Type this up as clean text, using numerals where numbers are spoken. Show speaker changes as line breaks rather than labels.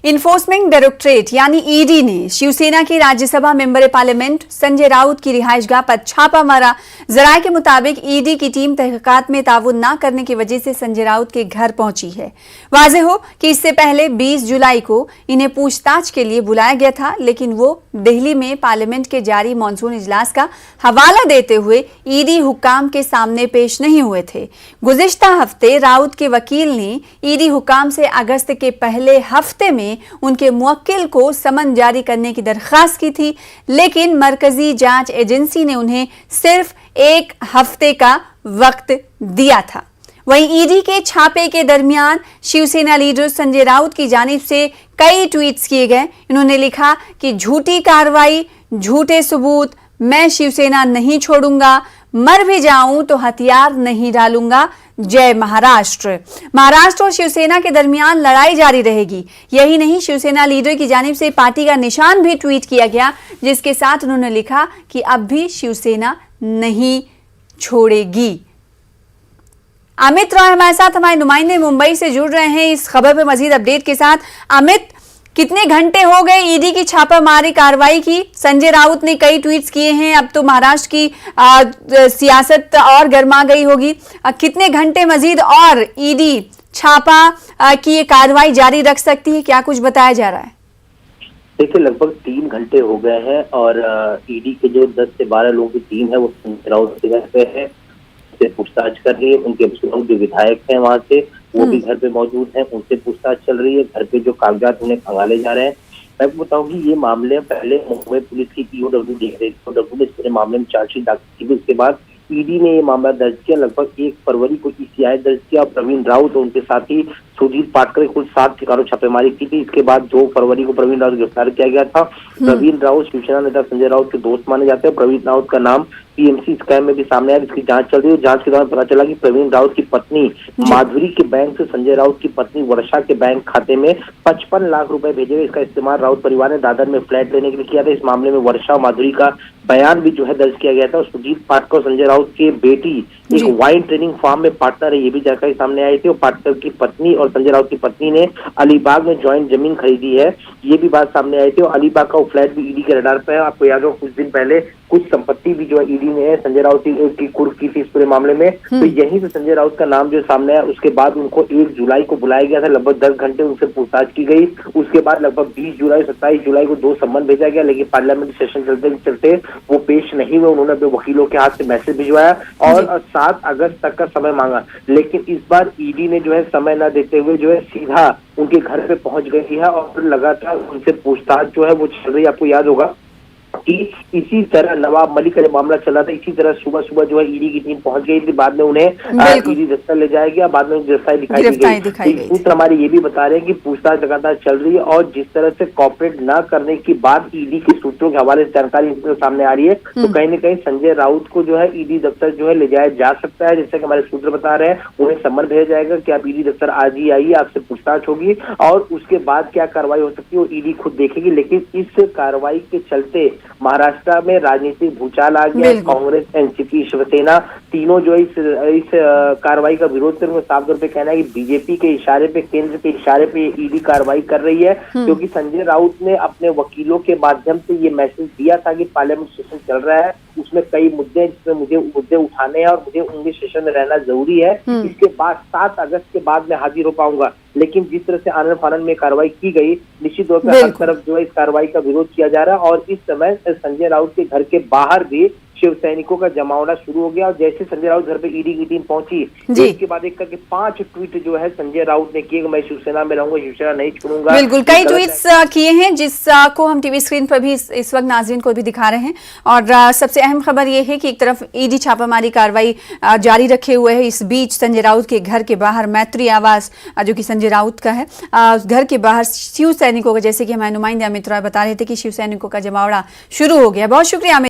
Enforcement directorate यानी ED ने शिवसेना के राज्यसभा मेंबर पार्लियामेंट संजय राउत की रिहाइशगाह पर छापा मारा। जराये के मुताबिक ईडी की टीम तहकीकात में ताउन न करने की वजह से संजय राउत के घर पहुंची है। वाज़ेह हो कि इससे पहले 20 जुलाई को इन्हें पूछताछ के लिए बुलाया गया था, लेकिन वो दिल्ली में पार्लियामेंट के जारी मॉनसून इजलास का हवाला देते हुए ईडी हुक्काम के सामने पेश नहीं हुए थे। गुज़िश्ता हफ्ते राउत के वकील ने ईडी हुक्काम से अगस्त के पहले हफ्ते में उनके मुवक्किल को समन जारी करने की दरख्वास्त की थी, लेकिन मरकजी जांच एजेंसी ने उन्हें सिर्फ 1 हफ्ते का वक्त दिया था। वहीं ईडी के छापे के दरमियान शिवसेना लीडर संजय राउत की जानिब से कई ट्वीट्स किए गए। इन्होंने लिखा कि झूठी कार्रवाई, झूठे सबूत, मैं शिवसेना नहीं छोड़ूंगा, मर भी जाऊं तो हथियार नहीं डालूंगा, जय महाराष्ट्र। महाराष्ट्र और शिवसेना के दरमियान लड़ाई जारी रहेगी। यही नहीं, शिवसेना लीडर की जानिब से पार्टी का निशान भी ट्वीट किया गया, जिसके साथ उन्होंने लिखा कि अब भी शिवसेना नहीं छोड़ेगी। अमित रॉय हमारे साथ, हमारे नुमाइंदे मुंबई से जुड़ रहे हैं इस खबर पर मजीद अपडेट के साथ। अमित, कितने घंटे हो गए ईडी की छापामारी कार्रवाई की? संजय राउत ने कई ट्वीट्स किए हैं, अब तो महाराष्ट्र की सियासत और गर्मा गई होगी। कितने घंटे मजीद और ईडी छापा की ये कार्रवाई जारी रख सकती है, क्या कुछ बताया जा रहा है?
देखिए, लगभग 3 घंटे हो गए हैं और ईडी के जो 10 से 12 लोगों की टीम है वो संजय राउत के घर पे है, से पूछताछ कर रही है। उनके जो विधायक हैं वहां से वो भी घर पे मौजूद हैं, उनसे पूछताछ चल रही है। घर पे जो कागजात उन्हें खंगाले जा रहे हैं। मैं आपको बताऊं कि ये मामले पहले मुंबई पुलिस की ईओडब्ल्यू देख रही थी। ईओडब्ल्यू ने इस पूरे मामले में चार्जशीट दाखिल की, उसके बाद ईडी ने ये मामला दर्ज किया। लगभग 1 फरवरी को ईसीआई दर्ज किया। प्रवीण राउत और उनके साथी सुजीत पाटकर कुल 7 ठिकानों छापेमारी की थी। इसके बाद 2 फरवरी को प्रवीण राउत गिरफ्तार किया गया था। प्रवीण राउत शिवसेना नेता संजय राउत के दोस्त माने जाते हैं। प्रवीण राउत का नाम पीएमसी स्कैम में भी सामने आया, जिसकी जांच चल रही है। जांच के दौरान पता चला कि प्रवीण राउत की पत्नी माधुरी के बैंक से संजय राउत की पत्नी वर्षा के बैंक खाते में 55 लाख रुपए भेजे गए। इसका इस्तेमाल राउत परिवार ने दादर में फ्लैट लेने के लिए किया था। इस मामले में वर्षा और माधुरी का बयान भी जो है दर्ज किया गया था। सुजीत पाटकर और संजय राउत की बेटी एक वाइन ट्रेनिंग फार्म में पार्टनर है, ये भी जानकारी सामने आई थी। और पाटकर की पत्नी और संजय राउत की पत्नी ने अलीबाग में ज्वाइंट जमीन खरीदी है, ये भी बात सामने आई थी। और अलीबाग का वो फ्लैट भी ईडी के रडार पे है। आपको याद हो कुछ दिन पहले कुछ संपत्ति भी जो है ईडी ने संजय राउत की कुर्क की थी इस पूरे मामले में। तो यहीं से संजय राउत का नाम जो सामने आया। उसके बाद उनको 1 जुलाई को बुलाया गया था। लगभग 10 घंटे उनसे पूछताछ की गई। उसके बाद लगभग 20 जुलाई 27 जुलाई को 2 सम्मन भेजा गया, लेकिन पार्लियामेंट सेशन चलते चलते वो पेश नहीं हुए। उन्होंने अपने वकीलों के हाथ से मैसेज भिजवाया और 7 अगस्त तक का समय मांगा, लेकिन इस बार ईडी ने जो है समय न देते हुए जो है सीधा उनके घर पे पहुंच गई है और लगातार उनसे पूछताछ जो है वो चल रही है। आपको याद होगा कि इसी तरह नवाब मलिक का मामला चला था, इसी तरह सुबह सुबह जो है ईडी की टीम पहुंच गई थी। बाद में उन्हें ईडी दफ्तर ले जाया गया, बाद में गिरफ्तारी दिखाई गई। सूत्र हमारे ये भी बता रहे हैं कि पूछताछ लगातार चल रही है और जिस तरह से कॉपरेट न करने की बात ईडी के सूत्रों के हवाले से जानकारी सामने आ रही है, तो कहीं न कहीं संजय राउत को जो है ईडी दफ्तर जो है ले जाया जा सकता है। जैसे कि हमारे सूत्र बता रहे हैं, उन्हें सम्मन भेजा जाएगा कि आप ईडी दफ्तर आज ही आइए, आपसे पूछताछ होगी और उसके बाद क्या कार्रवाई हो सकती है वो ईडी खुद देखेगी। लेकिन इस कार्रवाई के चलते महाराष्ट्र में राजनीतिक भूचाल आ गया। कांग्रेस, एनसीपी, शिवसेना तीनों जो इस कार्रवाई का विरोध कर साफ तौर पे कहना है कि बीजेपी के इशारे पे, केंद्र के इशारे पे ईडी कार्रवाई कर रही है, क्योंकि संजय राउत ने अपने वकीलों के माध्यम से ये मैसेज दिया था कि पार्लियामेंट सेशन चल रहा है, उसमें कई मुद्दे जिसमें मुझे मुद्दे उठाने हैं और मुझे उनके सेशन में रहना जरूरी है। इसके बाद 7 अगस्त के बाद मैं हाजिर हो पाऊंगा। लेकिन जिस तरह से आनन फानन में कार्रवाई की गई, निश्चित तौर पर हर तरफ जो है इस कार्रवाई का विरोध किया जा रहा है और इस समय संजय राउत के घर के बाहर भी शिव सैनिकों का जमावड़ा शुरू हो गया। और जैसे संजय राउत घर पे ईडी की टीम पहुंची, इसके बाद एक करके 5 ट्वीट जो है संजय राउत ने किए, मैं शिवसेना में रहूंगा, शिवसेना नहीं छोड़ूंगा।
बिल्कुल, कई ट्वीट्स किए हैं जिसको हम टीवी स्क्रीन पर भी इस वक्त नाज़रीन को भी दिखा रहे हैं। और सबसे अहम खबर यह है कि एक तरफ ईडी छापामारी कार्रवाई जारी रखे हुए है, इस बीच संजय राउत के घर के बाहर मैत्री आवास जो कि संजय राउत का है, घर के बाहर शिव सैनिकों का, जैसे कि हमारे नुमाइंदे अमित रॉय बता रहे थे कि शिव सैनिकों का जमावड़ा शुरू हो गया। बहुत शुक्रिया।